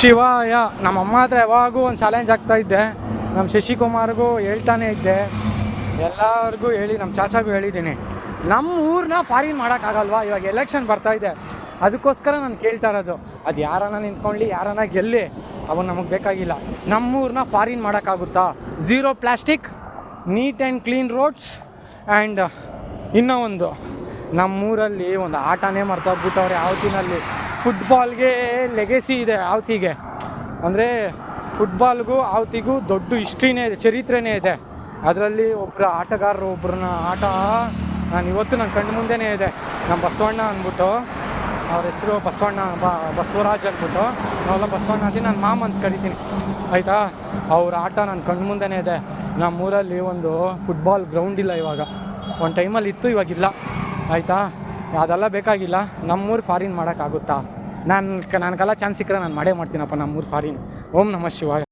ಶಿವಾಯ. ನಮ್ಮಮ್ಮ ಹತ್ರ ಯಾವಾಗೂ ಒಂದು ಚಾಲೆಂಜ್ ಆಗ್ತಾ ಇದ್ದೆ, ನಮ್ಮ ಶಶಿಕುಮಾರ್ಗೂ ಹೇಳ್ತಾನೆ ಇದ್ದೆ, ಎಲ್ಲರಿಗೂ ಹೇಳಿ, ನಮ್ಮ ಚಾಚಾಗೂ ಹೇಳಿದ್ದೀನಿ, ನಮ್ಮ ಊರನ್ನ ಫಾರಿನ್ ಮಾಡೋಕ್ಕಾಗಲ್ವಾ? ಇವಾಗ ಎಲೆಕ್ಷನ್ ಬರ್ತಾಯಿದೆ, ಅದಕ್ಕೋಸ್ಕರ ನಾನು ಕೇಳ್ತಾ ಇರೋದು. ಅದು ಯಾರನ್ನ ನಿಂತ್ಕೊಳ್ಳಿ, ಯಾರನ್ನ ಗೆಲ್ಲಿ, ಅವು ನಮಗೆ ಬೇಕಾಗಿಲ್ಲ. ನಮ್ಮೂರನ್ನ ಫಾರಿನ್ ಮಾಡೋಕ್ಕಾಗುತ್ತಾ? Zero plastic, neat and clean roads. And ಇನ್ನೂ ಒಂದು, ನಮ್ಮೂರಲ್ಲಿ ಒಂದು ಆಟನೇ ಮರ್ತೋಗ್ಬಿಟ್ಟವ್ರೆ ಆವತ್ತಿನಲ್ಲಿ. ಫುಟ್ಬಾಲ್ಗೆ ಲೆಗೆಸಿ ಇದೆ ಆವತ್ತಿಗೆ, ಅಂದರೆ ಫುಟ್ಬಾಲ್ಗೂ ಆವತ್ತಿಗೂ ದೊಡ್ಡ ಹಿಸ್ಟ್ರಿನೇ ಇದೆ, ಚರಿತ್ರೆನೇ ಇದೆ. ಅದರಲ್ಲಿ ಆಟಗಾರರು ಒಬ್ಬರನ್ನ ಆಟ ನಾನು ಇವತ್ತು ನನ್ನ ಕಣ್ಣು ಮುಂದೆನೇ ಇದೆ. ನಮ್ಮ ಬಸವಣ್ಣ ಅಂದ್ಬಿಟ್ಟು, ಅವ್ರ ಹೆಸರು ಬಸವರಾಜ್ ಅಂದ್ಬಿಟ್ಟು, ನಾವೆಲ್ಲ ಬಸವಣ್ಣ ಅಂತೀನಿ, ನಾನು ಮಾಮ ಅಂತ ಕರಿತೀನಿ, ಆಯಿತಾ? ಅವ್ರ ಆಟ ನನ್ನ ಕಣ್ಣು ಮುಂದೆನೇ ಇದೆ. ನಮ್ಮೂರಲ್ಲಿ ಒಂದು ಫುಟ್ಬಾಲ್ ಗ್ರೌಂಡ್ ಇಲ್ಲ ಇವಾಗ, ಒಂದು ಟೈಮಲ್ಲಿ ಇತ್ತು, ಇವಾಗಿಲ್ಲ, ಆಯಿತಾ? ಅದೆಲ್ಲ ಬೇಕಾಗಿಲ್ಲ. ನಮ್ಮೂರು ಫಾರಿನ್ ಮಾಡೋಕ್ಕಾಗುತ್ತಾ? ನನಗೆಲ್ಲ ಚಾನ್ಸ್ ಸಿಕ್ಕರೆ ನಾನು ಮಾಡೇ ಮಾಡ್ತೀನಪ್ಪ ನಮ್ಮೂರು ಫಾರಿನ್. ಓಂ ನಮಃ ಶಿವಾಯ.